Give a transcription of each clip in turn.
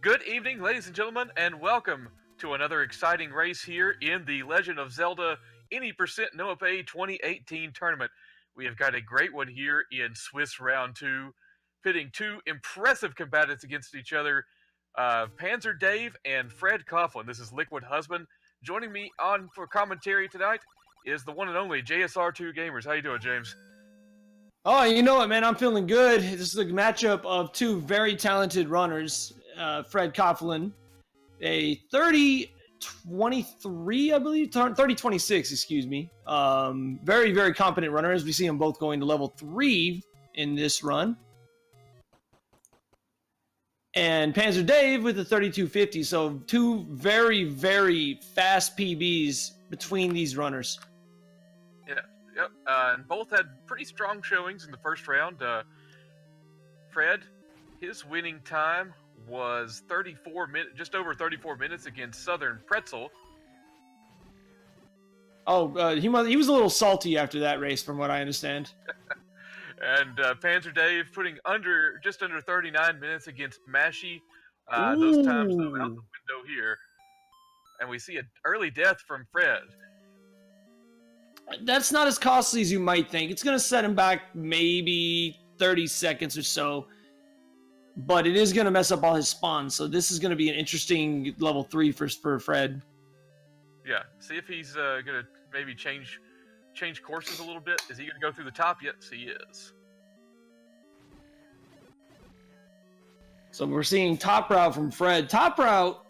Good evening, ladies and gentlemen, and welcome to another exciting race here in the Legend of Zelda Any No Up+A 2018 tournament. We have got a great one here in Swiss Round 2, pitting two impressive combatants against each other, Panzerdave and Fred Coughlin. This is Liquid Husband. Joining me on for commentary tonight is the one and only JSR2 Gamers. How you doing, James? Oh, you know what, man? I'm feeling good. This is a matchup of two very talented runners. Fred Coughlin, a 30-23, I believe, 30-26, excuse me. Very, very competent runner, as we see them both going to level 3 in this run. And Panzerdave with a 3250, so two very, very fast PBs between these runners. Yep, and both had pretty strong showings in the first round. Fred, his winning time was just over 34 minutes against Southern Pretzel. Oh, he was a little salty after that race, from what I understand. And Panzerdave putting just under 39 minutes against Mashy. Those times though out the window here, and we see an early death from Fred. That's not as costly as you might think. It's going to set him back maybe 30 seconds or so. But it is going to mess up all his spawns. So this is going to be an interesting level 3 for Fred. Yeah. See if he's going to maybe change courses a little bit. Is he going to go through the top? Yes, he is. So we're seeing top route from Fred. Top route,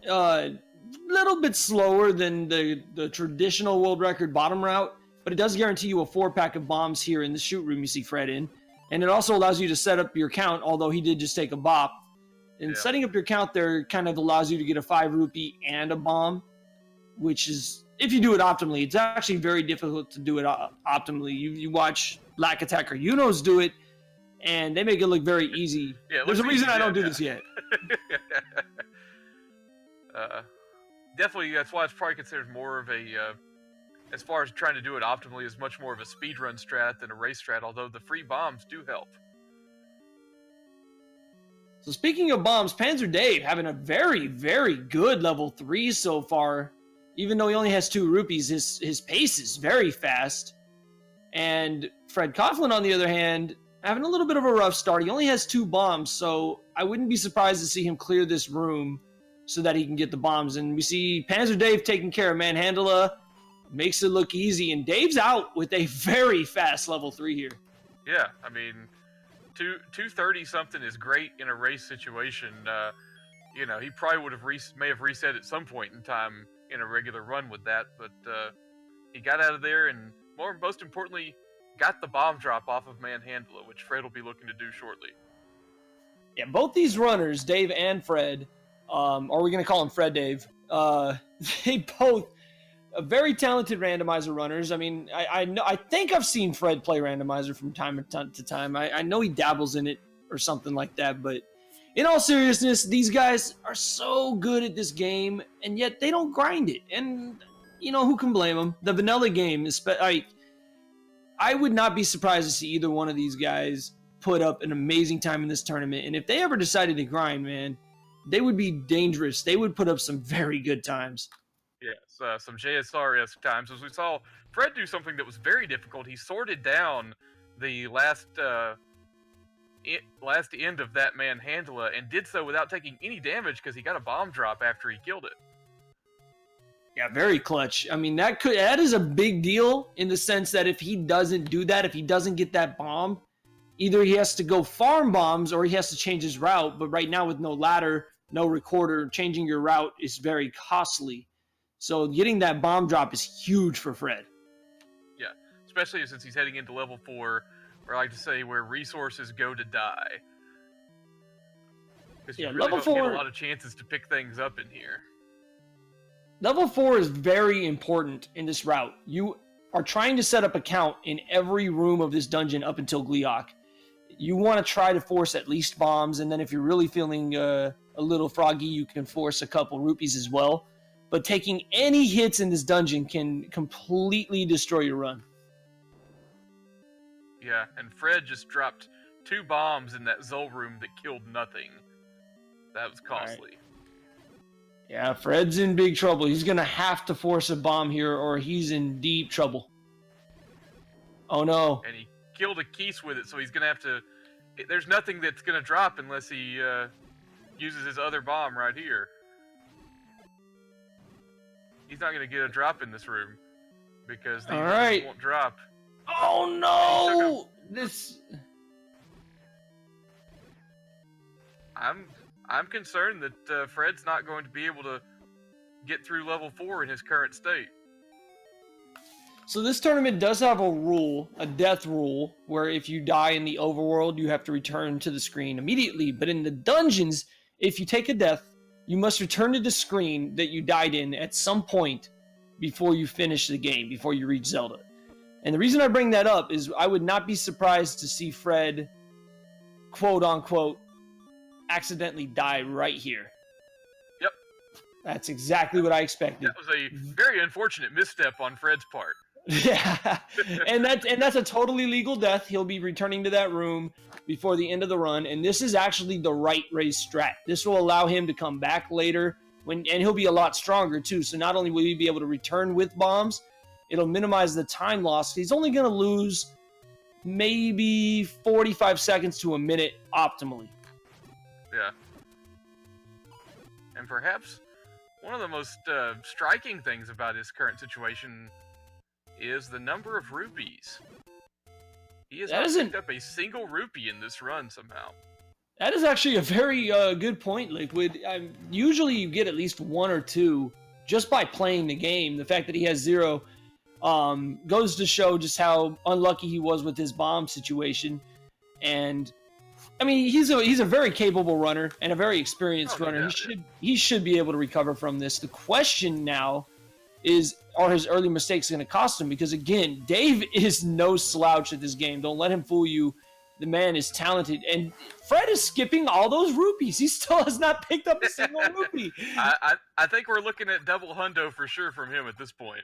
little bit slower than the traditional world record bottom route. But it does guarantee you a 4-pack of bombs here in the shoot room you see Fred in. And it also allows you to set up your count, although he did just take a bop. And setting up your count there kind of allows you to get a 5 rupee and a bomb, which is, if you do it optimally, it's actually very difficult to do it optimally. You watch Lack Attacker Unos do it, and they make it look very easy. Yeah, there's a reason I don't do this yet. Definitely, that's why it's probably considered more of a... as far as trying to do it optimally, is much more of a speedrun strat than a race strat, although the free bombs do help. So speaking of bombs, Panzerdave having a very, very good level 3 so far. Even though he only has 2 rupees, his pace is very fast. And Fred Coughlin, on the other hand, having a little bit of a rough start. He only has 2 bombs, so I wouldn't be surprised to see him clear this room so that he can get the bombs. And we see Panzerdave taking care of Manhandla. Makes it look easy, and Dave's out with a very fast level 3 here. Yeah, I mean, 230 something is great in a race situation. You know, he probably may have reset at some point in time in a regular run with that, but he got out of there, and most importantly, got the bomb drop off of Manhandla, which Fred will be looking to do shortly. Yeah, both these runners, Dave and Fred, or we're going to call him Fred Dave, they both very talented randomizer runners. I mean, I think I've seen Fred play randomizer from time to time. I know he dabbles in it or something like that, but in all seriousness, these guys are so good at this game, and yet they don't grind it. And, you know, who can blame them? The vanilla game is... I would not be surprised to see either one of these guys put up an amazing time in this tournament. And if they ever decided to grind, man, they would be dangerous. They would put up some very good times. Yes, some JSR-esque times. As we saw Fred do something that was very difficult. He sorted down the last end of that Manhandla and did so without taking any damage because he got a bomb drop after he killed it. Yeah, very clutch. I mean, that is a big deal in the sense that if he doesn't do that, if he doesn't get that bomb, either he has to go farm bombs or he has to change his route. But right now with no ladder, no recorder, changing your route is very costly. So getting that bomb drop is huge for Fred. Yeah, especially since he's heading into level 4, or I like to say where resources go to die. Because you really level don't 4, get a lot of chances to pick things up in here. Level 4 is very important in this route. You are trying to set up a count in every room of this dungeon up until Gliok. You want to try to force at least bombs, and then if you're really feeling a little froggy, you can force a couple rupees as well. But taking any hits in this dungeon can completely destroy your run. Yeah, and Fred just dropped 2 bombs in that Zol room that killed nothing. That was costly. Yeah, Fred's in big trouble. He's going to have to force a bomb here or he's in deep trouble. Oh, no. And he killed a Keese with it, so he's going to have to... There's nothing that's going to drop unless he uses his other bomb right here. He's not going to get a drop in this room because these won't drop. Oh, no! This... I'm concerned that Fred's not going to be able to get through level 4 in his current state. So this tournament does have a rule, a death rule, where if you die in the overworld, you have to return to the screen immediately. But in the dungeons, if you take a death, you must return to the screen that you died in at some point before you finish the game, before you reach Zelda. And the reason I bring that up is I would not be surprised to see Fred, quote-unquote, accidentally die right here. Yep. That's exactly what I expected. That was a very unfortunate misstep on Fred's part. Yeah, and that's a totally legal death. He'll be returning to that room before the end of the run, and this is actually the right race strat. This will allow him to come back later, and he'll be a lot stronger too. So not only will he be able to return with bombs, it'll minimize the time loss. He's only going to lose maybe 45 seconds to a minute optimally. Yeah. And perhaps one of the most striking things about his current situation is the number of rupees. He has not picked up a single rupee in this run somehow. That is actually a very good point, Liquid. Usually you get at least one or two just by playing the game. The fact that he has 0 goes to show just how unlucky he was with his bomb situation. And I mean, he's a very capable runner and a very experienced runner. He should be able to recover from this. The question now is, are his early mistakes going to cost him? Because again, Dave is no slouch at this game. Don't let him fool you. The man is talented, and Fred is skipping all those rupees. He still has not picked up a single rupee. I think we're looking at double hundo for sure from him at this point.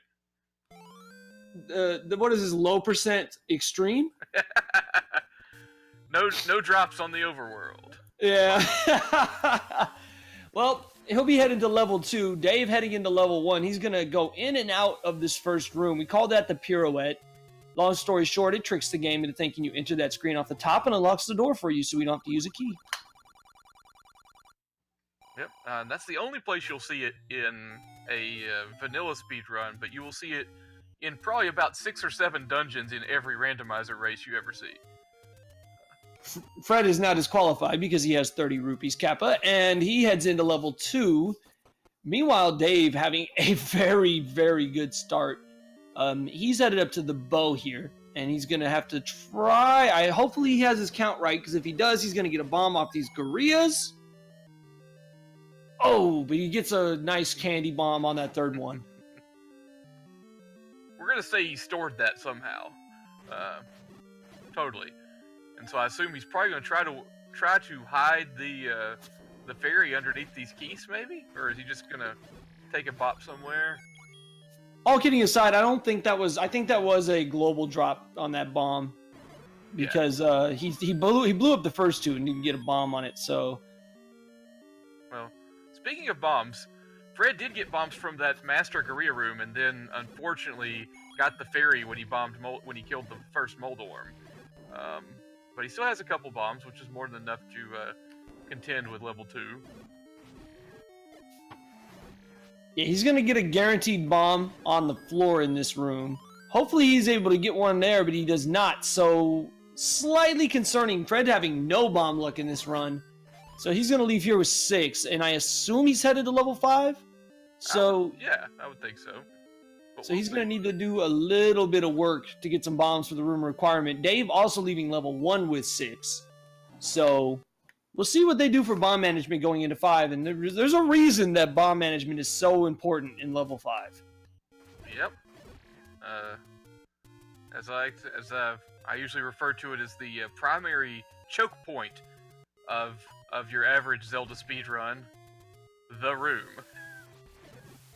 What is his low percent extreme? No drops on the overworld. Yeah. Well, he'll be heading to level 2. Dave heading into level 1. He's going to go in and out of this first room. We call that the pirouette. Long story short, it tricks the game into thinking you enter that screen off the top and unlocks the door for you so we don't have to use a key. Yep, that's the only place you'll see it in a vanilla speedrun, but you will see it in probably about 6 or 7 dungeons in every randomizer race you ever see. Fred is now disqualified because he has 30 rupees Kappa, and he heads into level 2. Meanwhile, Dave having a very, very good start. He's headed up to the bow here, and he's going to have to try. Hopefully he has his count right, because if he does, he's going to get a bomb off these gorillas. Oh, but he gets a nice candy bomb on that third one. We're going to say he stored that somehow. Totally. And so I assume he's probably going to try to hide the fairy underneath these keys, maybe? Or is he just going to take a bop somewhere? All kidding aside, I think that was a global drop on that bomb, because he blew up the first 2 and didn't get a bomb on it. So, well, speaking of bombs, Fred did get bombs from that Master Gorilla room, and then unfortunately got the fairy when he killed the first Moldorm. But he still has a couple bombs, which is more than enough to contend with level 2. Yeah, he's going to get a guaranteed bomb on the floor in this room. Hopefully he's able to get one there, but he does not. So, slightly concerning. Fred having no bomb luck in this run. So he's going to leave here with 6, and I assume he's headed to level 5? So yeah, I would think so. But so he's going to need to do a little bit of work to get some bombs for the room requirement. Dave also leaving level 1 with 6. So we'll see what they do for bomb management going into 5. And there's a reason that bomb management is so important in level 5. Yep. As I usually refer to it as the primary choke point of your average Zelda speedrun, the room.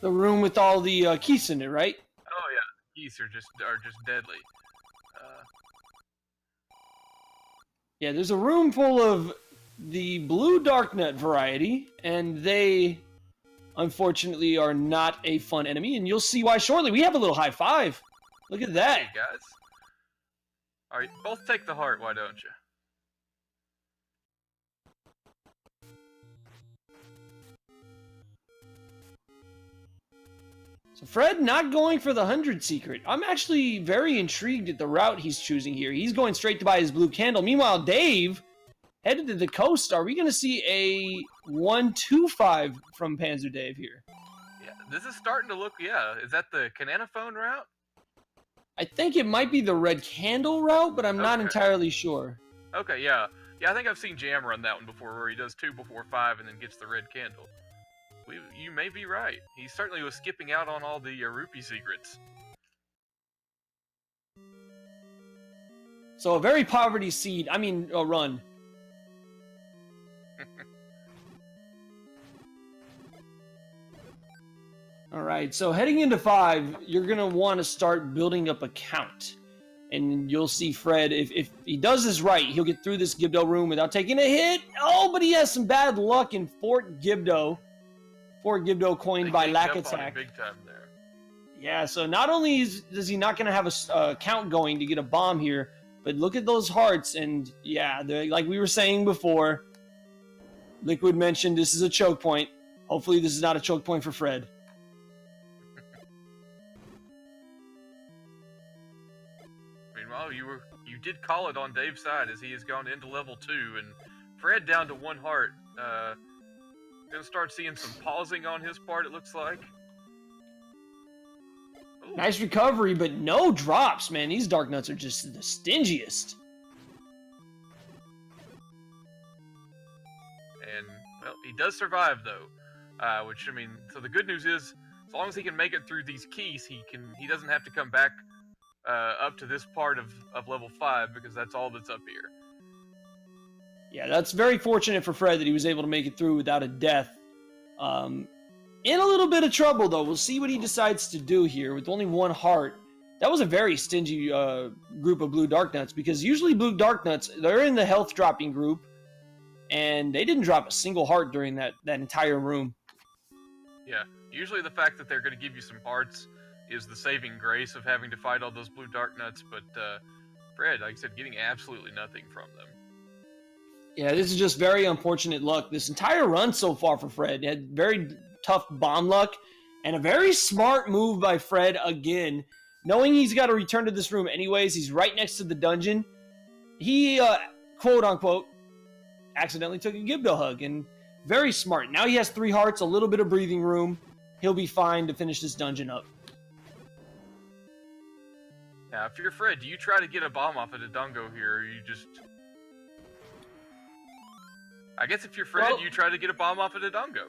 The room with all the keys in it, right? Oh yeah, keys are just deadly. Yeah, there's a room full of the blue dark nut variety, and they unfortunately, are not a fun enemy, and you'll see why shortly. We have a little high five. Look at that. Hey, guys. All right, both take the heart, why don't you? So Fred not going for the 100 secret. I'm actually very intrigued at the route he's choosing here. He's going straight to buy his blue candle. Meanwhile, Dave headed to the coast. Are we going to see a 1-2-5 from Panzerdave here? Yeah, this is starting to look, yeah. Is that the Cananophone route? I think it might be the red candle route, but I'm not Okay. entirely sure. Okay, yeah. Yeah, I think I've seen Jam run that one before, where he does 2 before 5 and then gets the red candle. You may be right. He certainly was skipping out on all the rupee secrets. So a very poverty seed. I mean, a run. All right, so heading into 5, you're going to want to start building up a count. And you'll see Fred, if he does this right, he'll get through this Gibdo room without taking a hit. Oh, but he has some bad luck in Fort Gibdo. Fort Gibdo coined by Lack Attack. Big time there. Yeah, so not only is he not going to have a count going to get a bomb here, but look at those hearts. And yeah, like we were saying before, Liquid mentioned this is a choke point. Hopefully this is not a choke point for Fred. Meanwhile, you did call it on Dave's side as he has gone into level 2, and Fred down to 1 heart. Gonna start seeing some pausing on his part, it looks like. Ooh. Nice recovery, but no drops, man. These Dark Nuts are just the stingiest. And, well, he does survive, though. Which, I mean, so the good news is, as long as he can make it through these keys, he doesn't have to come back up to this part of level 5, because that's all that's up here. Yeah, that's very fortunate for Fred that he was able to make it through without a death. In a little bit of trouble, though. We'll see what he decides to do here with only 1 heart. That was a very stingy group of Blue Dark Nuts, because usually Blue Dark Nuts, they're in the health dropping group, and they didn't drop a single heart during that entire room. Yeah, usually the fact that they're going to give you some hearts is the saving grace of having to fight all those Blue Dark Nuts, but Fred, like I said, getting absolutely nothing from them. Yeah, this is just very unfortunate luck. This entire run so far for Fred had very tough bomb luck, and a very smart move by Fred again. Knowing he's got to return to this room anyways, he's right next to the dungeon. He, quote-unquote, accidentally took a Gibdo hug, and very smart. Now he has 3 hearts, a little bit of breathing room. He'll be fine to finish this dungeon up. Now, if you're Fred, do you try to get a bomb off of the Dungo here, or you just... I guess if you're Fred, you try to get a bomb off of the Dungo.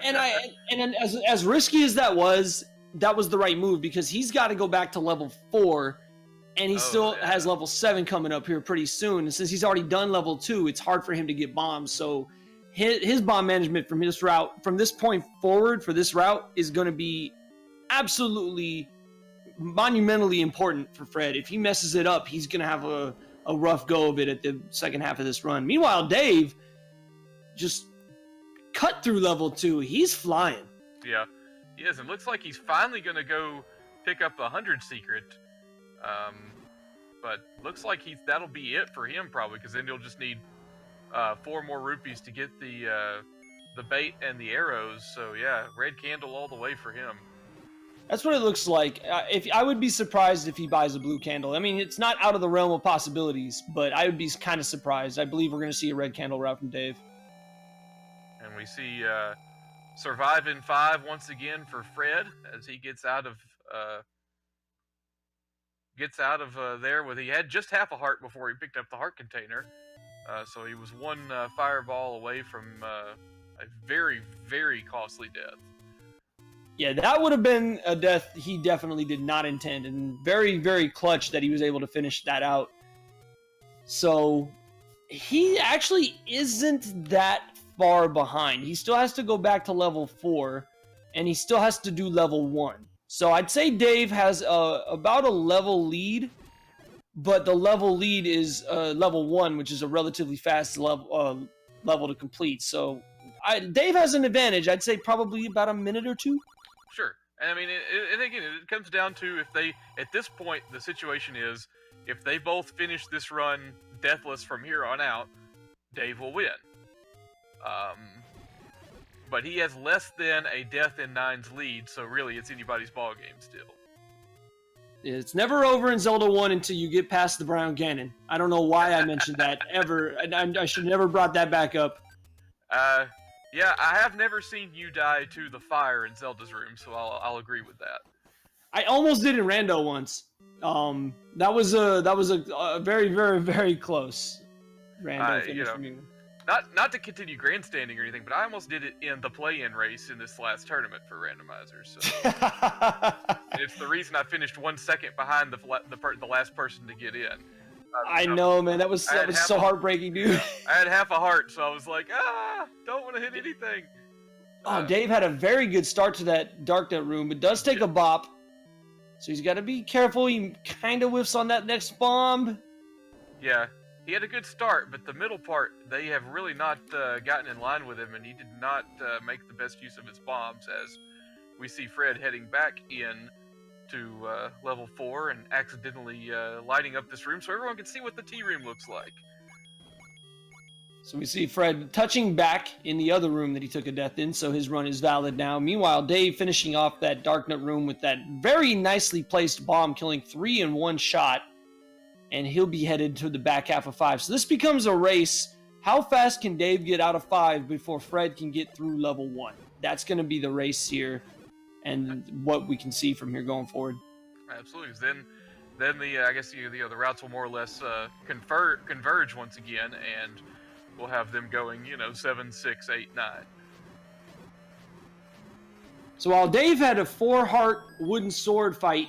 and as risky as that was the right move, because he's got to go back to level 4, and he still has level 7 coming up here pretty soon. And since he's already done level 2, it's hard for him to get bombs. So his bomb management from this route, from this point forward for this route, is going to be absolutely monumentally important for Fred. If he messes it up, he's going to have a rough go of it at the second half of this run. Meanwhile, Dave just cut through level 2. He's flying. Yeah, he is. And looks like he's finally going to go pick up the 100 secret. But looks like that'll be it for him probably, because then he'll just need 4 more rupees to get the bait and the arrows. So yeah, red candle all the way for him. That's what it looks like. If I would be surprised if he buys a blue candle. I mean, it's not out of the realm of possibilities, but I would be kind of surprised. I believe we're going to see a red candle route from Dave. And we see survive in 5 once again for Fred as he gets out of there with he had just half a heart before he picked up the heart container. So he was 1 fireball away from a very, very costly death. Yeah, that would have been a death he definitely did not intend, and very, very clutch that he was able to finish that out. So he actually isn't that far behind. He still has to go back to level 4, and he still has to do level 1. So I'd say Dave has about a level lead, but the level lead is level 1, which is a relatively fast level to complete. So Dave has an advantage. I'd say probably about a minute or two. Sure. And I mean, and again, it comes down to if they, at this point, the situation is, if they both finish this run deathless from here on out, Dave will win. But he has less than a death in 9's lead, so really it's anybody's ball game still. It's never over in Zelda 1 until you get past the Brown Ganon. I don't know why I mentioned that ever. I should never brought that back up. Yeah, I have never seen you die to the fire in Zelda's room, so I'll agree with that. I almost did in Rando once. That was a very, very, very close Rando finish for me. Not to continue grandstanding or anything, but I almost did it in the play-in race in this last tournament for randomizers. So it's the reason I finished 1 second behind the last person to get in. I know, man. That was so heartbreaking, dude. I had half a heart, so I was like, don't want to hit anything. Dave had a very good start to that Darknet room. It does take a bop, so he's got to be careful. He kind of whiffs on that next bomb. Yeah. He had a good start, but the middle part, they have really not gotten in line with him, and he did not make the best use of his bombs, as we see Fred heading back in to level 4 and accidentally lighting up this room so everyone can see what the T-room looks like. So we see Fred touching back in the other room that he took a death in, so his run is valid now. Meanwhile, Dave finishing off that Darknet room with that very nicely placed bomb, killing 3 in one shot. And he'll be headed to the back half of 5. So this becomes a race. How fast can Dave get out of 5 before Fred can get through level 1? That's going to be the race here, and what we can see from here going forward. Absolutely. Then I guess the routes will more or less converge once again, and we'll have them going 7, 6, 8, 9. So while Dave had a 4-heart wooden sword fight,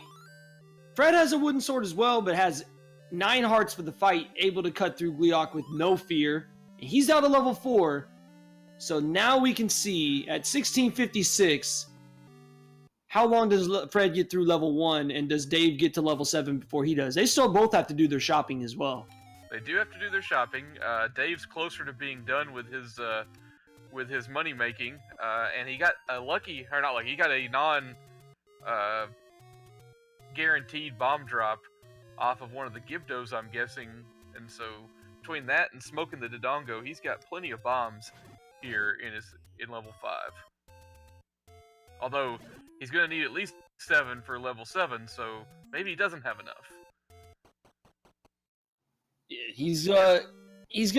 Fred has a wooden sword as well, but has 9 hearts for the fight, able to cut through Gleeok with no fear. And he's down to level 4. So now we can see at 1656, how long does Fred get through level 1, and does Dave get to level 7 before he does? They still both have to do their shopping as well. They do have to do their shopping. Dave's closer to being done with his money making, and he got a he got a non guaranteed bomb drop off of one of the Gibdos, I'm guessing, and so between that and smoking the Dodongo, he's got plenty of bombs here in level 5. Although he's going to need at least 7 for level 7, so maybe he doesn't have enough. He's going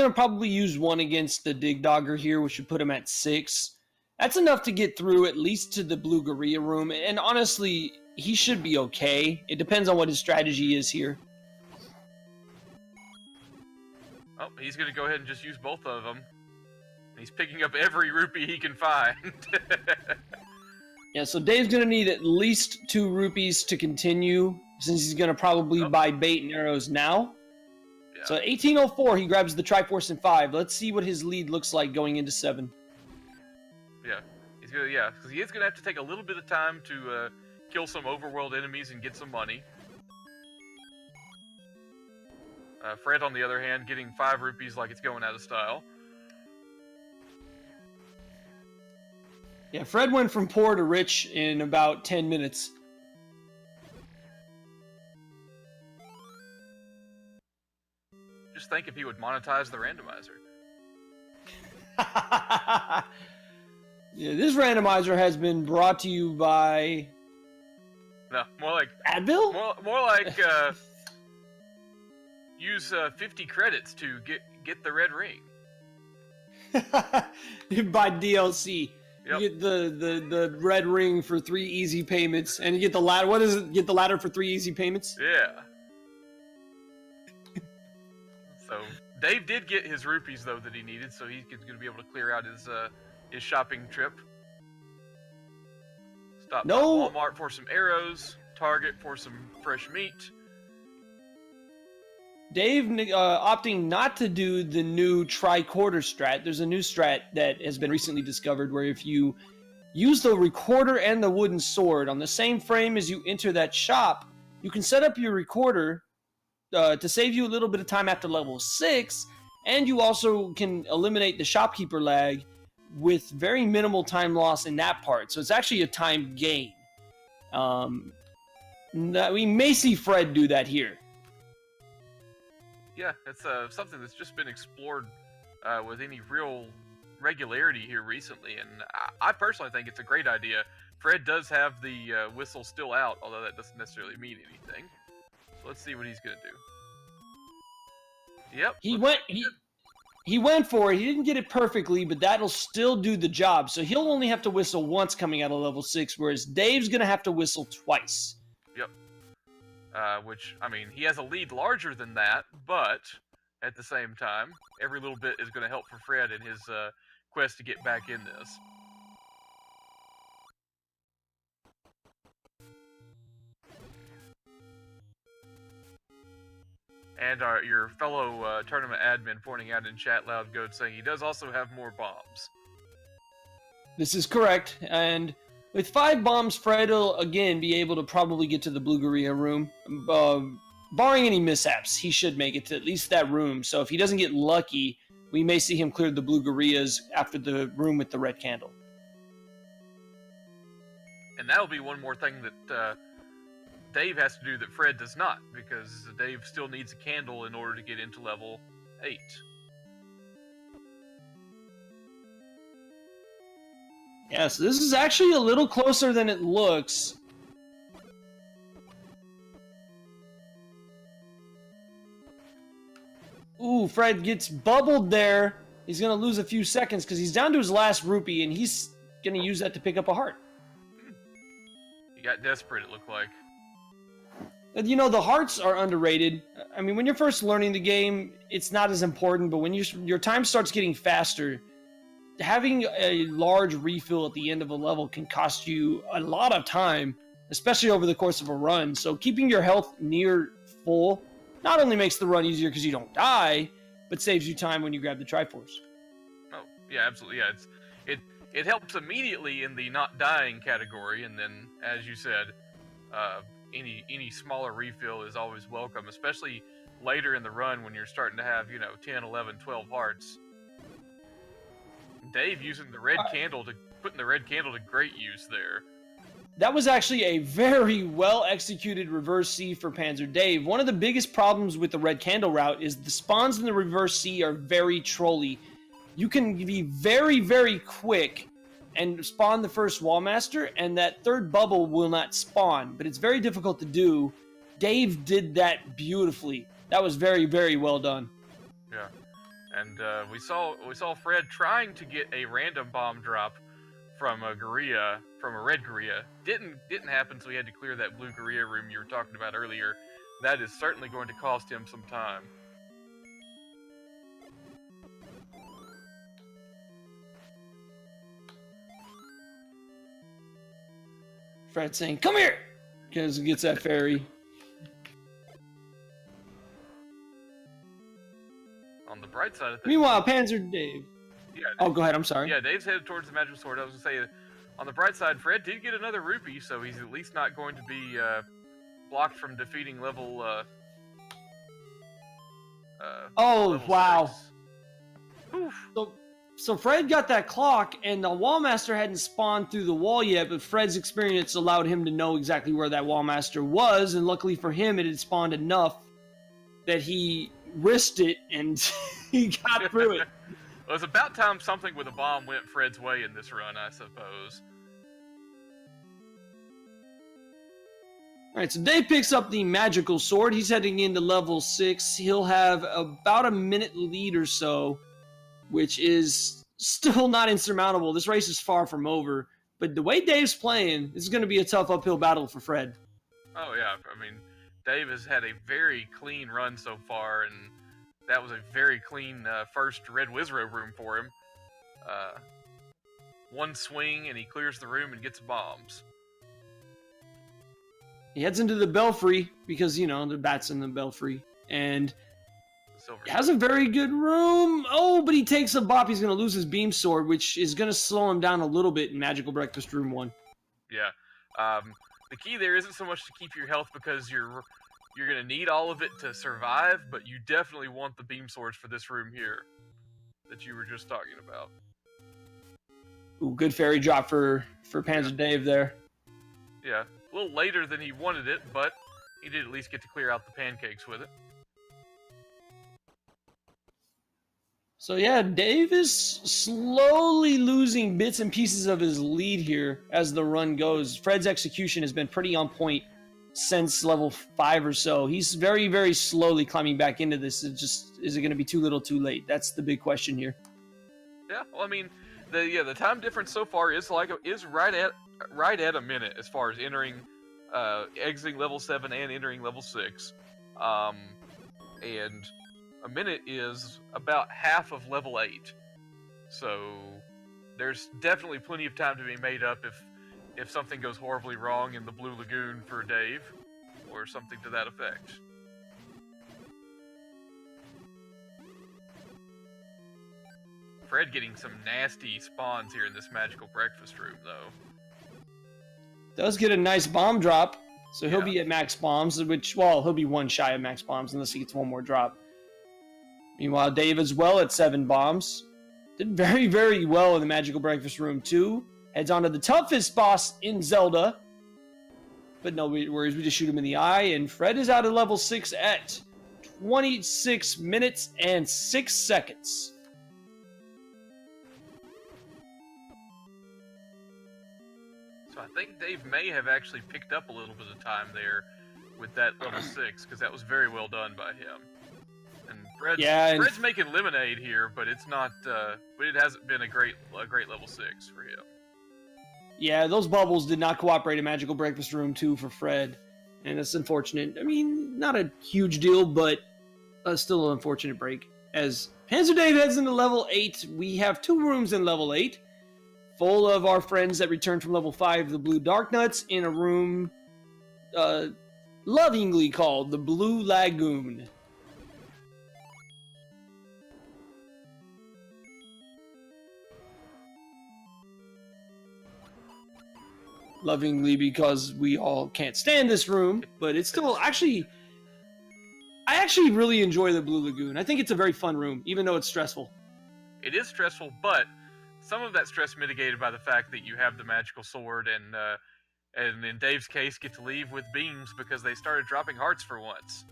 to probably use 1 against the Dig Dogger here, which should put him at 6. That's enough to get through at least to the Blue Gorilla room, and honestly, he should be okay. It depends on what his strategy is here. Oh, he's going to go ahead and just use both of them. He's picking up every rupee he can find. Yeah, so Dave's going to need at least 2 rupees to continue, since he's going to probably buy bait and arrows now. Yeah. So at 1804, he grabs the Triforce in 5. Let's see what his lead looks like going into 7. Yeah, because he is going to have to take a little bit of time to kill some overworld enemies and get some money. Fred, on the other hand, getting 5 rupees like it's going out of style. Yeah, Fred went from poor to rich in about 10 minutes. Just think if he would monetize the randomizer. Yeah, this randomizer has been brought to you by... No, more like... Advil? More like, use 50 credits to get the red ring. By DLC. Yep. You get the red ring for 3 easy payments, and you get the ladder. What is it? Get the ladder for 3 easy payments? Yeah. So Dave did get his rupees though that he needed, so he's going to be able to clear out his shopping trip. Stop by Walmart for some arrows, Target for some fresh meat. Dave opting not to do the new tricorder strat. There's a new strat that has been recently discovered where if you use the recorder and the wooden sword on the same frame as you enter that shop, you can set up your recorder to save you a little bit of time after level 6, and you also can eliminate the shopkeeper lag with very minimal time loss in that part. So it's actually a time gain. We may see Fred do that here. Yeah, it's something that's just been explored with any real regularity here recently, and I personally think it's a great idea. Fred does have the whistle still out, although that doesn't necessarily mean anything. So let's see what he's gonna do. Yep. He went for it. He didn't get it perfectly, but that'll still do the job. So he'll only have to whistle once coming out of level 6, whereas Dave's gonna have to whistle twice. Yep. Which, I mean, he has a lead larger than that, but at the same time, every little bit is going to help for Fred in his quest to get back in this. And your fellow tournament admin pointing out in chat loud goat saying he does also have more bombs. This is correct, and with 5 bombs, Fred will again be able to probably get to the Blue Gorilla room. Barring any mishaps, he should make it to at least that room. So if he doesn't get lucky, we may see him clear the Blue Gorillas after the room with the red candle. And that'll be one more thing that Dave has to do that Fred does not, because Dave still needs a candle in order to get into level 8. Yeah, so this is actually a little closer than it looks. Ooh, Fred gets bubbled there. He's going to lose a few seconds because he's down to his last rupee, and he's going to use that to pick up a heart. He got desperate, it looked like. And, you know, the hearts are underrated. I mean, when you're first learning the game, it's not as important, but when your time starts getting faster, having a large refill at the end of a level can cost you a lot of time, especially over the course of a run. So keeping your health near full not only makes the run easier because you don't die, but saves you time when you grab the Triforce. Oh, yeah, absolutely. Yeah, it helps immediately in the not dying category, and then, as you said, any smaller refill is always welcome, especially later in the run when you're starting to have, 10, 11, 12 hearts. Dave using the red candle putting the red candle to great use there. That was actually a very well executed reverse C for Panzerdave. One of the biggest problems with the red candle route is the spawns in the reverse C are very trolly. You can be very, very quick and spawn the first Wallmaster, and that third bubble will not spawn, but it's very difficult to do. Dave did that beautifully. That was very, very well done. Yeah. And we saw Fred trying to get a random bomb drop from a red gorilla. Didn't happen, so he had to clear that blue gorilla room you were talking about earlier. That is certainly going to cost him some time. Fred saying, "Come here!" because he gets that fairy. On the bright side of things... Meanwhile, Panzerdave... Yeah, oh, go ahead, I'm sorry. Yeah, Dave's headed towards the magical sword. I was going to say, on the bright side, Fred did get another rupee, so he's at least not going to be blocked from defeating level... level wow. 6. So Fred got that clock, and the Wallmaster hadn't spawned through the wall yet, but Fred's experience allowed him to know exactly where that Wallmaster was, and luckily for him, it had spawned enough that he risked it, and he got through it. Well, it's about time something with a bomb went Fred's way in this run, I suppose. Alright, so Dave picks up the magical sword. He's heading into level 6. He'll have about a minute lead or so, which is still not insurmountable. This race is far from over. But the way Dave's playing, this is going to be a tough uphill battle for Fred. Oh, yeah. I mean, Dave has had a very clean run so far, and that was a very clean first Red Wizro room for him. One swing, and he clears the room and gets bombs. He heads into the Belfry, because, the bat's in the Belfry. And he has a very good room. Oh, but he takes a bop. He's going to lose his beam sword, which is going to slow him down a little bit in Magical Breakfast Room 1. Yeah. The key there isn't so much to keep your health, because you're going to need all of it to survive, but you definitely want the beam swords for this room here that you were just talking about. Ooh, good fairy drop for Panzerdave there. Yeah, a little later than he wanted it, but he did at least get to clear out the pancakes with it. So yeah, Dave is slowly losing bits and pieces of his lead here as the run goes. Fred's execution has been pretty on point since level 5 or so. He's very, very slowly climbing back into this. Is it going to be too little, too late? That's the big question here. Yeah, well, I mean, the time difference so far is right at a minute as far as exiting level 7 and entering level 6, and a minute is about half of level 8. So there's definitely plenty of time to be made up if something goes horribly wrong in the Blue Lagoon for Dave, or something to that effect. Fred getting some nasty spawns here in this magical breakfast room, though. Does get a nice bomb drop, so he'll be at max bombs, which, well, he'll be one shy of max bombs unless he gets one more drop. Meanwhile, Dave as well at 7 bombs. Did very, very well in the magical breakfast room, too. Heads on to the toughest boss in Zelda. But no worries, we just shoot him in the eye, and Fred is out of level 6 at 26 minutes and 6 seconds. So I think Dave may have actually picked up a little bit of time there with that level 6, because that was very well done by him. And Fred's making lemonade here, but it's not. But it hasn't been a great level 6 for him. Yeah, those bubbles did not cooperate in Magical Breakfast Room 2 for Fred, and it's unfortunate. I mean, not a huge deal, but still an unfortunate break. As Panzerdave heads into level 8, we have 2 rooms in level 8, full of our friends that returned from level 5, the Blue Dark Nuts, in a room lovingly called the Blue Lagoon. Lovingly because we all can't stand this room, but it's still I actually really enjoy the Blue Lagoon. I think it's a very fun room, even though it's stressful. It is stressful, but some of that stress mitigated by the fact that you have the magical sword, and in Dave's case, get to leave with beams because they started dropping hearts for once.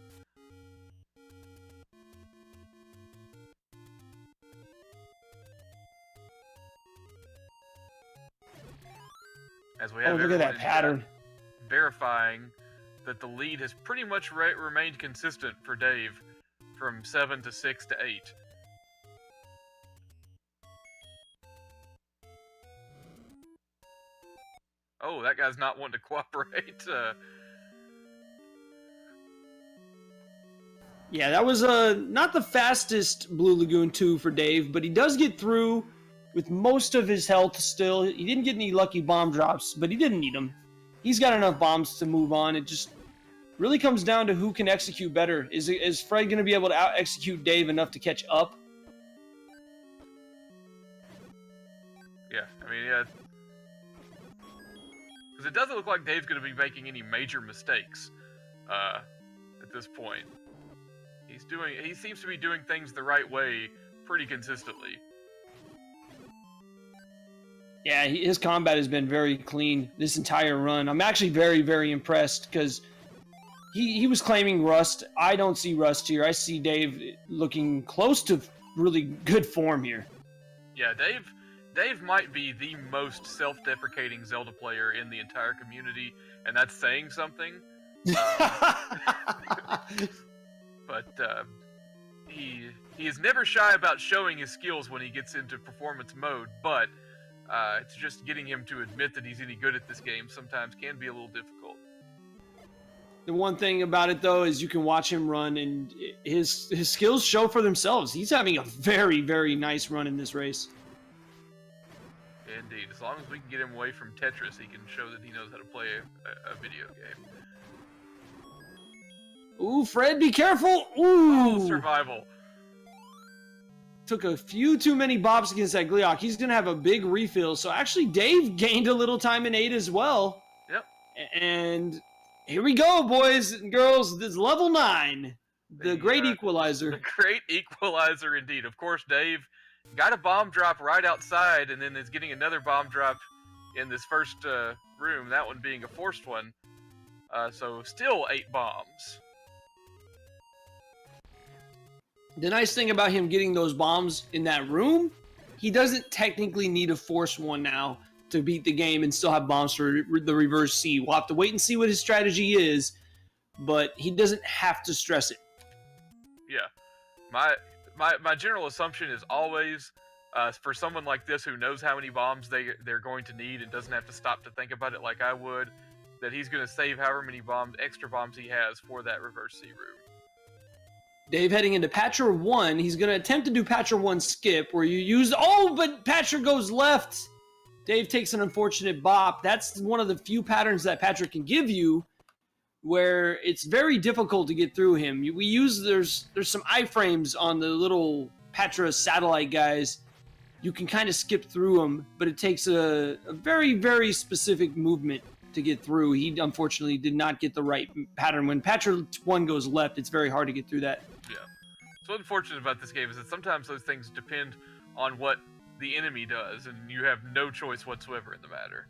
As we have look at that pattern. Verifying that the lead has pretty much remained consistent for Dave from 7 to 6 to 8. Oh, that guy's not wanting to cooperate. Yeah, that was not the fastest Blue Lagoon 2 for Dave, but he does get through with most of his health still. He didn't get any lucky bomb drops, but he didn't need them. He's got enough bombs to move on. It just really comes down to who can execute better. Is Fred going to be able to out-execute Dave enough to catch up? Yeah, I mean, yeah. Because it doesn't look like Dave's going to be making any major mistakes at this point. He seems to be doing things the right way pretty consistently. Yeah, his combat has been very clean this entire run. I'm actually very, very impressed because he was claiming rust. I don't see rust here. I see Dave looking close to really good form here. Yeah, Dave might be the most self-deprecating Zelda player in the entire community, and that's saying something. But he is never shy about showing his skills when he gets into performance mode, but it's just getting him to admit that he's any good at this game sometimes can be a little difficult. The one thing about it, though, is you can watch him run, and his skills show for themselves. He's having a very, very nice run in this race. Indeed. As long as we can get him away from Tetris, he can show that he knows how to play a video game. Ooh, Fred, be careful! Ooh! Oh, survival. Took a few too many bops against that Gleeok. He's going to have a big refill. So actually, Dave gained a little time in 8 as well. Yep. And here we go, boys and girls. This is level 9. The great equalizer. The great equalizer, indeed. Of course, Dave got a bomb drop right outside, and then is getting another bomb drop in this first room, that one being a forced one. So still 8 bombs. The nice thing about him getting those bombs in that room, he doesn't technically need to force one now to beat the game and still have bombs for the reverse C. We'll have to wait and see what his strategy is, but he doesn't have to stress it. Yeah. My general assumption is always, for someone like this who knows how many bombs they're going to need and doesn't have to stop to think about it like I would, that he's going to save however many extra bombs he has for that reverse C room. Dave heading into Patcher 1. He's going to attempt to do Patcher 1 skip where you use... Oh, but Patcher goes left. Dave takes an unfortunate bop. That's one of the few patterns that Patcher can give you where it's very difficult to get through him. There's some iframes on the little Patra satellite guys. You can kind of skip through them, but it takes a very, very specific movement to get through. He unfortunately did not get the right pattern. When Patra 1 goes left, it's very hard to get through that. Yeah. So what's unfortunate about this game is that sometimes those things depend on what the enemy does, and you have no choice whatsoever in the matter.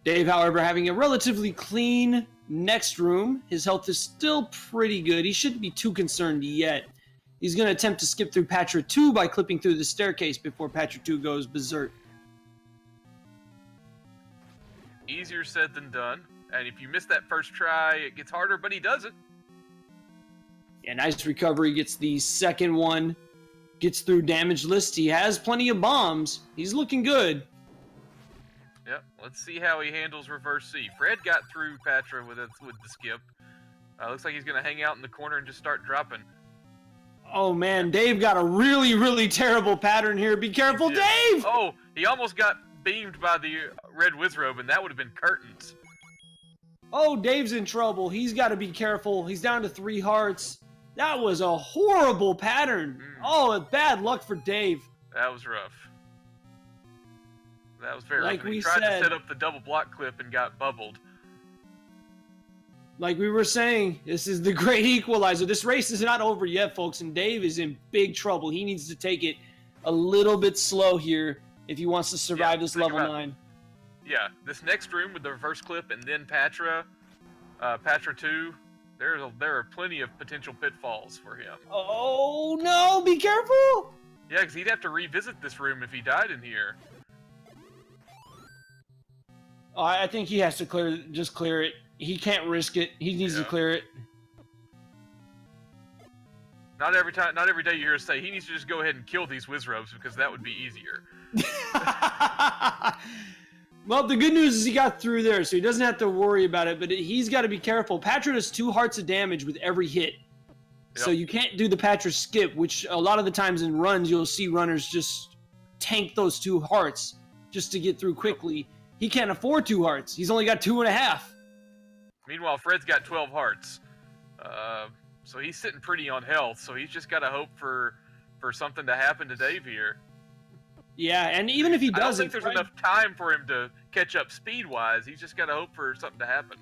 Dave, however, having a relatively clean next room. His health is still pretty good. He shouldn't be too concerned yet. He's going to attempt to skip through Patra 2 by clipping through the staircase before Patra 2 goes berserk. Easier said than done. And if you miss that first try, it gets harder, but he does it. Yeah, nice recovery. Gets the second one. Gets through damage list. He has plenty of bombs. He's looking good. Yep, let's see how he handles reverse C. Fred got through Patra with the skip. Looks like he's going to hang out in the corner and just start dropping. Oh, man, Dave got a really, really terrible pattern here. Be careful, Dave! Oh, he almost got beamed by the red Wizrobe, and that would have been curtains. Oh, Dave's in trouble. He's got to be careful. He's down to 3 hearts. That was a horrible pattern. Oh, bad luck for Dave. That was rough. That was very rough. He tried to set up the double block clip and got bubbled. Like we were saying, this is the great equalizer. This race is not over yet, folks, and Dave is in big trouble. He needs to take it a little bit slow here if he wants to survive this level 9. Yeah, this next room with the reverse clip and then Patra 2, there are plenty of potential pitfalls for him. Oh, no, be careful! Yeah, because he'd have to revisit this room if he died in here. I think he has to clear it. He can't risk it. He needs to clear it. Not every day you hear us say he needs to just go ahead and kill these Wizrobes because that would be easier. Well, the good news is he got through there, so he doesn't have to worry about it, but he's got to be careful. Patra does 2 hearts of damage with every hit. Yep. So you can't do the Patra skip, which a lot of the times in runs, you'll see runners just tank those 2 hearts just to get through quickly. He can't afford 2 hearts. He's only got 2.5. Meanwhile, Fred's got 12 hearts. So he's sitting pretty on health, so he's just got to hope for something to happen to Dave here. Yeah, and even if he doesn't... I don't think there's enough time for him to catch up speed-wise. He's just got to hope for something to happen.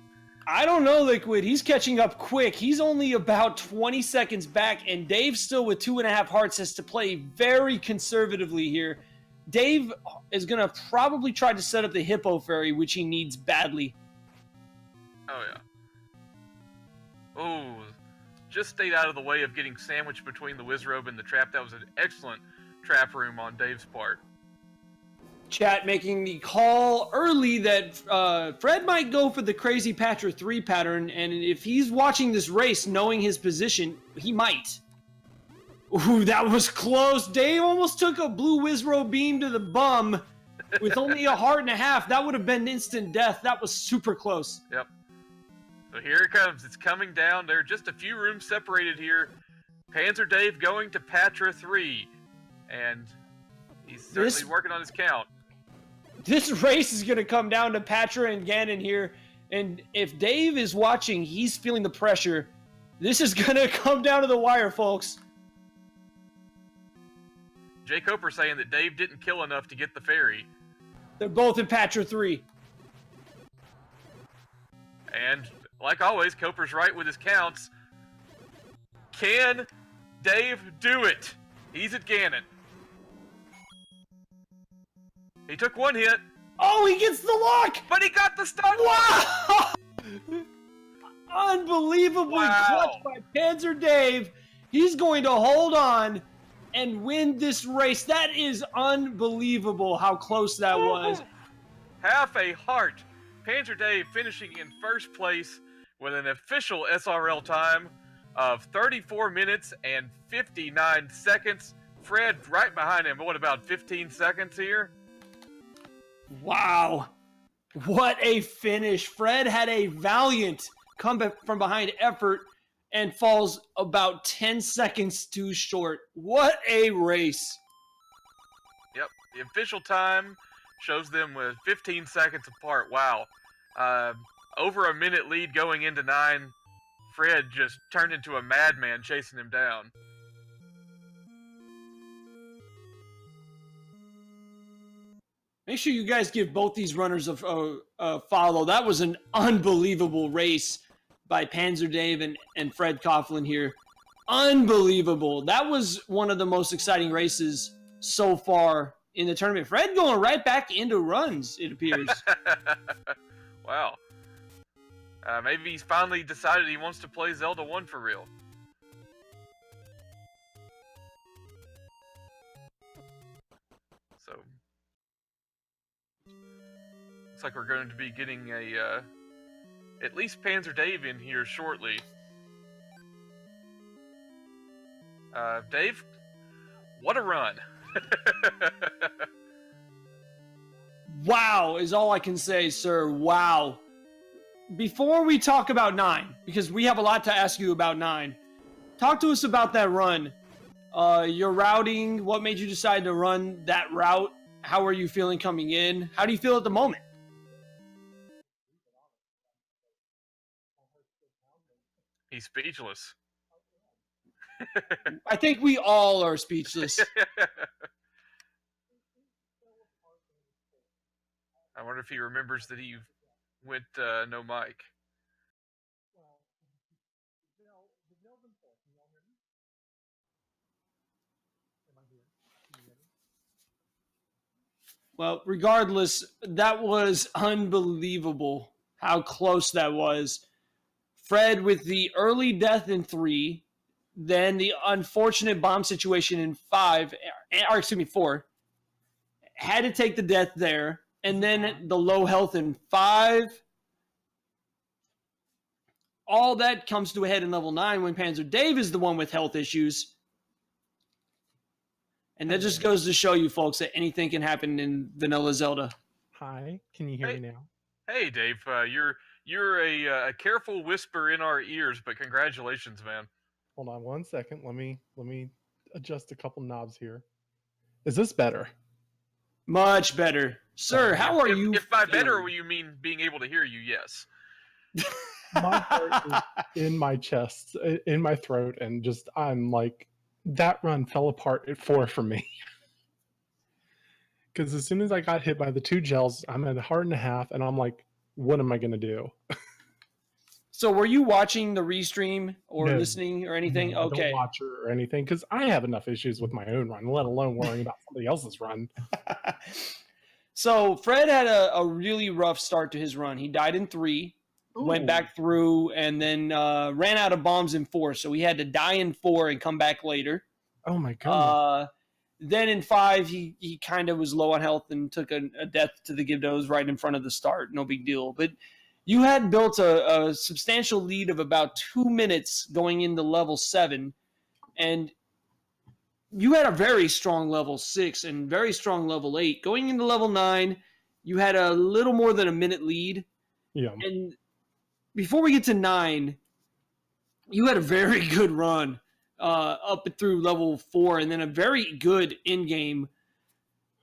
I don't know, Liquid. He's catching up quick. He's only about 20 seconds back, and Dave still with 2.5 hearts has to play very conservatively here. Dave is going to probably try to set up the Hippo Fairy, which he needs badly. Oh, yeah. Oh, just stayed out of the way of getting sandwiched between the Wizrobe and the trap. That was an excellent trap room on Dave's part. Chat making the call early that Fred might go for the crazy Patra 3 pattern, and if he's watching this race knowing his position, he might. Ooh, that was close. Dave almost took a blue Wizrobe beam to the bum with only 1.5 hearts. That would have been instant death. That was super close. Yep. So here it comes. It's coming down. There are just a few rooms separated here. Panzerdave going to Patra 3. And he's certainly working on his count. This race is going to come down to Patra and Ganon here. And if Dave is watching, he's feeling the pressure. This is going to come down to the wire, folks. Jay Coper saying that Dave didn't kill enough to get the fairy. They're both in Patra 3. And, like always, Coper's right with his counts. Can Dave, do it. He's at Ganon. He took one hit. Oh, he gets the lock! But he got the stun. Wow! Unbelievably clutch by Panzerdave. He's going to hold on and win this race. That is unbelievable how close that was. Half a heart. Panzerdave finishing in first place with an official SRL time of 34 minutes and 59 seconds. Fred right behind him. What, about 15 seconds here? Wow. What a finish. Fred had a valiant comeback from behind effort and falls about 10 seconds too short. What a race. Yep. The official time shows them with 15 seconds apart. Wow. Over a minute lead going into 9. Fred just turned into a madman chasing him down. Make sure you guys give both these runners a follow. That was an unbelievable race by Panzerdave and Fred Coughlin here. Unbelievable. That was one of the most exciting races so far in the tournament. Fred going right back into runs, it appears. Wow. Maybe he's finally decided he wants to play Zelda 1 for real. So, looks like we're going to be getting a, at least Panzerdave in here shortly. Dave, what a run. Wow is all I can say, sir. Wow. Before we talk about 9, because we have a lot to ask you about 9, talk to us about that run. Your routing, what made you decide to run that route? How are you feeling coming in? How do you feel at the moment? He's speechless. I think we all are speechless. I wonder if he remembers that he went no mic. Well, regardless, that was unbelievable how close that was. Fred with the early death in 3, then the unfortunate bomb situation in 5, or excuse me, 4. Had to take the death there, and then the low health in 5. All that comes to a head in level 9 when Panzerdave is the one with health issues. And that just goes to show you, folks, that anything can happen in vanilla Zelda. Hi, can you hear me now? Hey, Dave, you're a careful whisper in our ears, but congratulations, man. Hold on 1 second. Let me adjust a couple knobs here. Is this better? Much better. Sir, how are you? If by better you mean being able to hear you, yes. My heart is in my chest, in my throat, and just I'm like, that run fell apart at 4 for me. Because as soon as I got hit by the 2 gels, I'm at a heart and a half, and I'm like, what am I going to do? So were you watching the restream or listening or anything? No, okay. I don't watch her or anything, because I have enough issues with my own run, let alone worrying about somebody else's run. So Fred had a really rough start to his run. He died in 3. Ooh. Went back through, and then ran out of bombs in 4. So he had to die in 4 and come back later. Oh, my God. Then in 5, he kind of was low on health and took a death to the Gibdos right in front of the start. No big deal. But you had built a substantial lead of about 2 minutes going into level 7. And you had a very strong level 6 and very strong level 8. Going into level 9, you had a little more than a minute lead. Yeah. And before we get to 9, you had a very good run up through level 4, and then a very good in-game.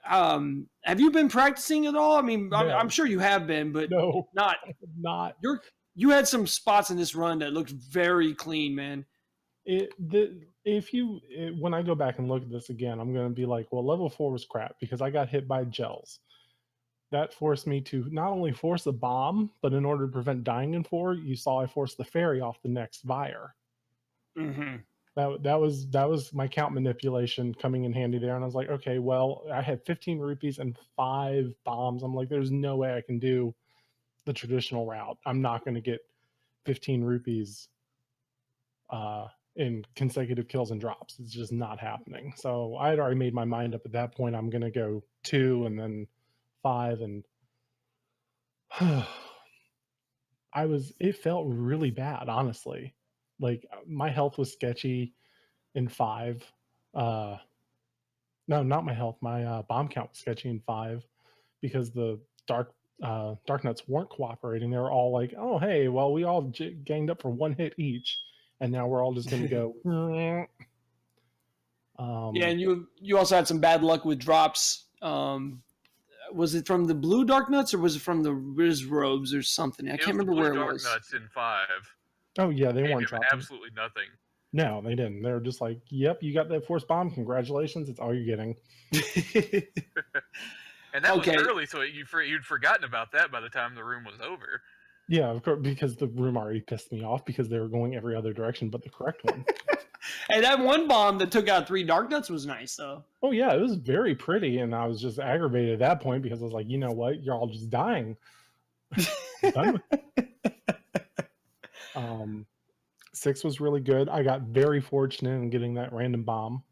Have you been practicing at all? I mean, no. I'm sure you have been, but no, not. You had some spots in this run that looked very clean, man. When I go back and look at this again, I'm going to be like, well, level 4 was crap because I got hit by gels. That forced me to not only force a bomb, but in order to prevent dying in 4, you saw I forced the fairy off the next Vire. Mm-hmm. That was my count manipulation coming in handy there, and I was like, okay, well, I had 15 rupees and 5 bombs. I'm like, there's no way I can do the traditional route. I'm not going to get 15 rupees in consecutive kills and drops. It's just not happening. So I had already made my mind up at that point. I'm going to go 2 and then 5, and it felt really bad, honestly. Like my health was sketchy in 5. No, not my health. My bomb count was sketchy in 5 because the dark nuts weren't cooperating. They were all like, "Oh, hey, well, we all ganged up for 1 hit each, and now we're all just going to go." Yeah, and you also had some bad luck with drops. Was it from the blue dark nuts or was it from the Riz robes or something? I can't remember where it was. Dark nuts in 5. Oh yeah, they weren't dropping. Absolutely nothing. No, they didn't. They were just like, "Yep, you got that force bomb. Congratulations, it's all you're getting." And that was early, so you'd forgotten about that by the time the room was over. Yeah, of course, because the room already pissed me off because they were going every other direction but the correct one. Hey, that one bomb that took out 3 dark nuts was nice, though. Oh yeah, it was very pretty, and I was just aggravated at that point because I was like, you know what, you're all just dying. 6 was really good. I got very fortunate in getting that random bomb.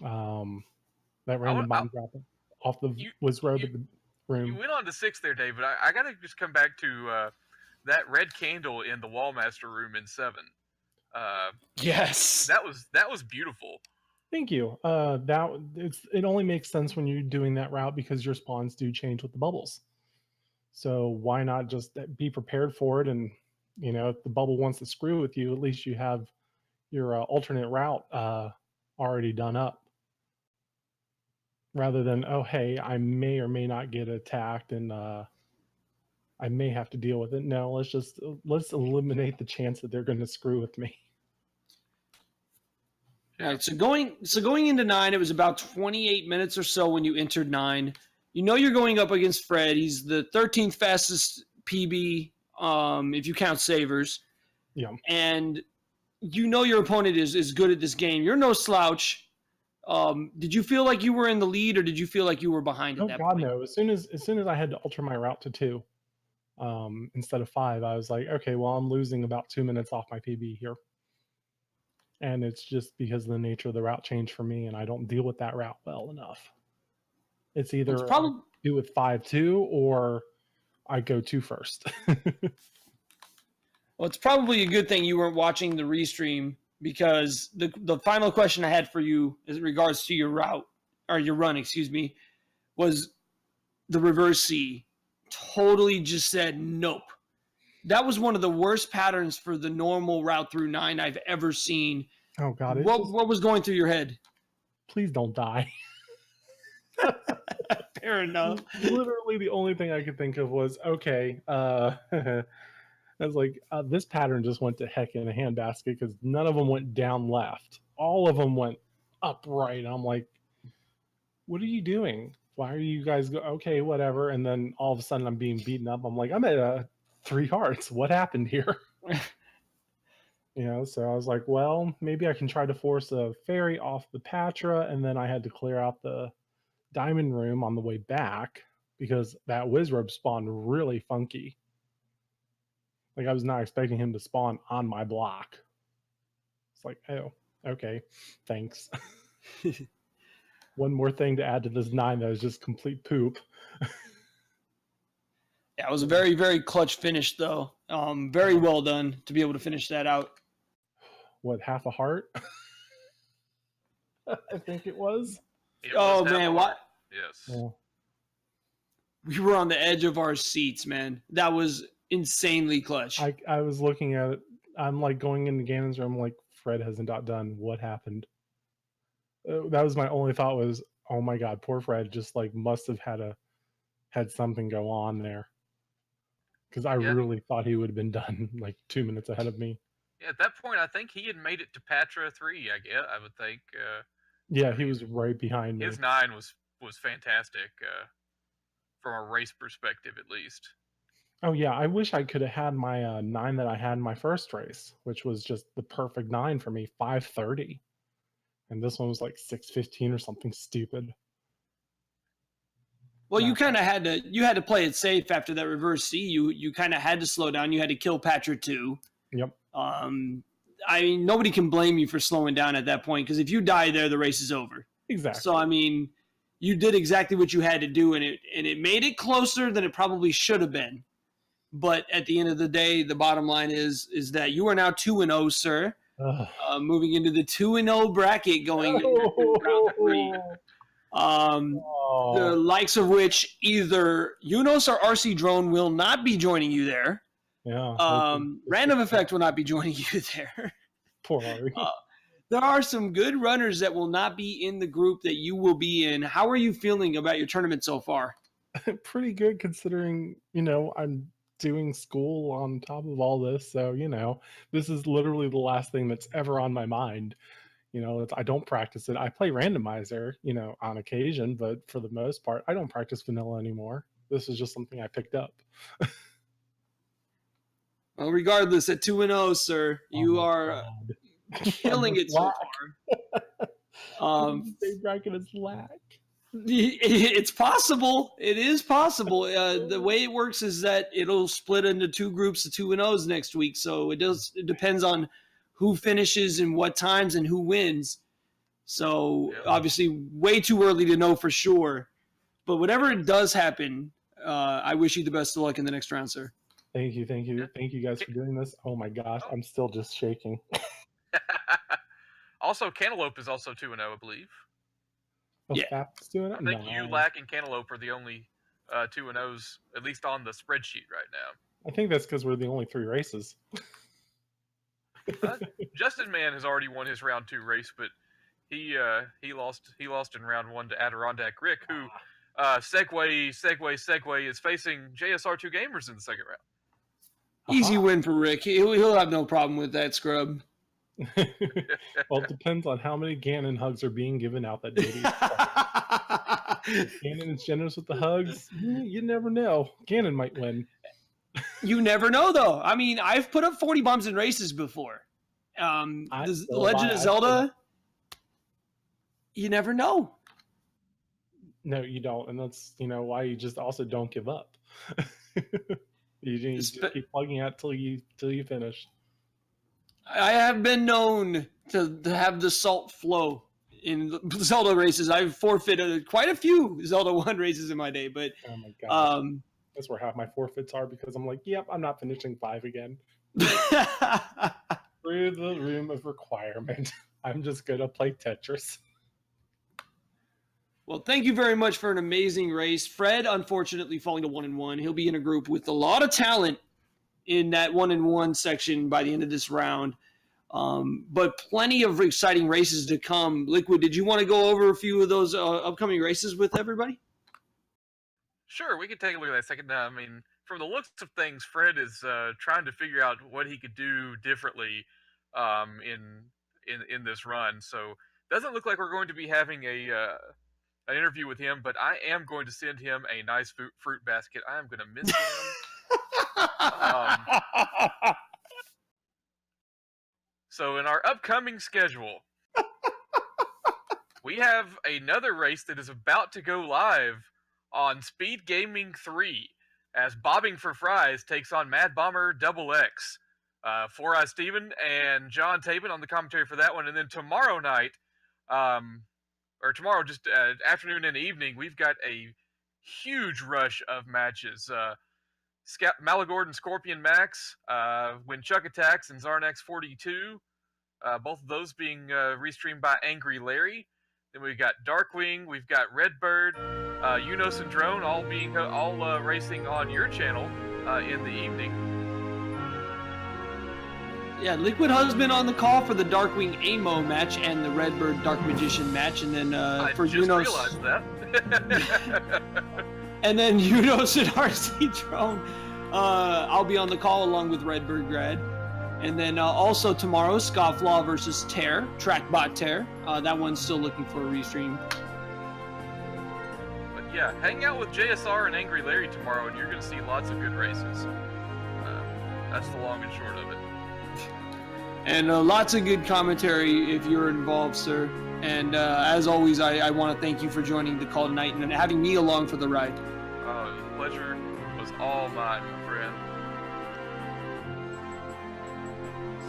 That random bomb dropping off the Wiz robe at the room. You went on to 6 there, Dave, but I gotta just come back to that red candle in the Wallmaster room in 7. Yes, that was beautiful. Thank you. It only makes sense when you're doing that route because your spawns do change with the bubbles. So why not just be prepared for it? And if the bubble wants to screw with you, at least you have your alternate route already done up. Rather than, oh hey, I may or may not get attacked and I may have to deal with it. No, let's eliminate the chance that they're going to screw with me. All right, so going into 9, it was about 28 minutes or so when you entered 9. You're going up against Fred. He's the 13th fastest PB, if you count savers. Yeah. And your opponent is good at this game. You're no slouch. Did you feel like you were in the lead, or did you feel like you were behind at that point? No. As soon as I had to alter my route to 2, instead of 5, I was like, okay, well, I'm losing about 2 minutes off my PB here. And it's just because of the nature of the route change for me, and I don't deal with that route well enough. It's either do with 5-2 or I go 2 first. Well, it's probably a good thing you weren't watching the restream, because the final question I had for you in regards to your route, or your run, was the reverse C. Totally just said nope. That was one of the worst patterns for the normal route through 9 I've ever seen. Oh God! What was going through your head? Please don't die. Fair enough. Literally, the only thing I could think of was, okay, I was like, this pattern just went to heck in a handbasket because none of them went down left. All of them went up right. And I'm like, what are you doing? Why are you guys okay, whatever. And then all of a sudden I'm being beaten up. I'm like, I'm at 3 hearts. What happened here? So I was like, well, maybe I can try to force a fairy off the Patra. And then I had to clear out the diamond room on the way back because that Wizrobe spawned really funky. Like I was not expecting him to spawn on my block. It's like, oh, okay, thanks. One more thing to add to this 9 that was just complete poop. Yeah, it was a very, very clutch finish, though. Very well done to be able to finish that out. What, half a heart? I think it was. Oh, man, what? Yes. Yeah. We were on the edge of our seats, man. That was insanely clutch. I was looking at it. I'm like going into Ganon's room, like, Fred hasn't got done. What happened? That was my only thought was, oh my God, poor Fred just like must have had something go on there. Because I really thought he would have been done like 2 minutes ahead of me. Yeah, at that point, I think he had made it to Patra 3, I would think. Yeah, he was right behind me. His 9 was fantastic, from a race perspective, at least. Oh yeah, I wish I could have had my 9 that I had in my first race, which was just the perfect 9 for me, 530, and this one was like 615 or something stupid. Well, No. you kind of had to play it safe after that reverse C. You kind of had to slow down. You had to kill Patrick too. Yep. I mean, nobody can blame you for slowing down at that point, because if you die there, the race is over. Exactly. So I mean, you did exactly what you had to do, and it made it closer than it probably should have been. But at the end of the day, the bottom line is that you are now 2-0, sir. Moving into the 2-0 bracket, going into round 3. The likes of which either Yunus or RC Drone will not be joining you there. Yeah. Random Effect will not be joining you there. Poor Ari. There are some good runners that will not be in the group that you will be in. How are you feeling about your tournament so far? Pretty good, considering, I'm doing school on top of all this. So, this is literally the last thing that's ever on my mind. I don't practice it. I play randomizer, on occasion, but for the most part, I don't practice vanilla anymore. This is just something I picked up. Well, regardless, at 2-0, sir, you are killing it so far. State bracket is lack. It's possible. It is possible. The way it works is that it'll split into 2 groups of 2-0s next week. So it depends on who finishes and what times and who wins. So obviously way too early to know for sure. But whatever it does happen, I wish you the best of luck in the next round, sir. Thank you. Thank you guys for doing this. Oh my gosh, I'm still just shaking. Also, Cantaloupe is also 2-0, I believe. Oh, yeah. Doing it? I think you, Lack, and Cantaloupe are the only 2-0s, at least on the spreadsheet right now. I think that's because we're the only 3 races. Justin Mann has already won his round 2 race, but he lost in round 1 to Adirondack Rick, who segue is facing JSR2 Gamers in the second round. Easy win for Rick. He'll have no problem with that scrub. Well, it depends on how many Ganon hugs are being given out that day. Ganon is generous with the hugs. You never know. Ganon might win. You never know, though. I mean, I've put up 40 bombs in races before. The Legend of Zelda, you never know. No, you don't. And that's, why you just also don't give up. You just keep plugging out till you finish. I have been known to have the salt flow in Zelda races. I've forfeited quite a few Zelda 1 races in my day, but oh my God. That's where half my forfeits are, because I'm like, yep, I'm not finishing 5 again. Through the room of requirement. I'm just gonna play Tetris. Well, thank you very much for an amazing race. Fred, unfortunately, falling to 1-1. He'll be in a group with a lot of talent in that 1-1 section by the end of this round. But plenty of exciting races to come. Liquid, did you want to go over a few of those upcoming races with everybody? Sure, we could take a look at that second. I mean, from the looks of things, Fred is trying to figure out what he could do differently in this run. So doesn't look like we're going to be having an interview with him, but I am going to send him a nice fruit basket. I am going to miss him. So in our upcoming schedule, we have another race that is about to go live on Speed Gaming 3 as Bobbing for Fries takes on Mad Bomber XX. Four Eye Steven and John Tabin on the commentary for that one. And then tomorrow night, or tomorrow, just afternoon and evening, we've got a huge rush of matches. Malagord and Scorpion Max, When Chuck Attacks, and Zarnax 42. Both of those being restreamed by Angry Larry. Then we've got Darkwing, we've got Redbird, Unos and Drone, all racing on your channel in the evening. Yeah, Liquid Husband on the call for the Darkwing Amo match and the Redbird Dark Magician match, and then for Unos. Realized that. And then Unos and RC Drone. I'll be on the call along with Redbird Grad. And then also tomorrow, Scofflaw versus Tear, Trackbot Tear. That one's still looking for a restream. But yeah, hang out with JSR and Angry Larry tomorrow, and you're going to see lots of good races. That's the long and short of it. And lots of good commentary if you're involved, sir. And as always, I want to thank you for joining the call tonight and having me along for the ride. The pleasure was all mine, my friend.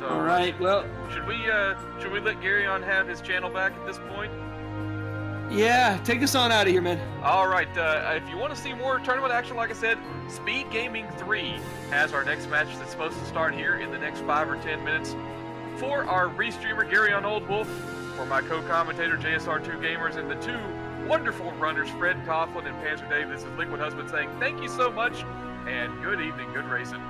So, all right, well, should we let Gary on have his channel back at this point? yeah, take us on out of here, man. All right, if you want to see more tournament action, like I said, Speed Gaming 3 has our next match that's supposed to start here in the next 5 or 10 minutes. For our restreamer, Gary on Old Wolf, for my co-commentator, JSR2 Gamers, and the two wonderful runners, Fred Coughlin and Panzerdave, this is Liquid Husband saying thank you so much, and good evening, good racing.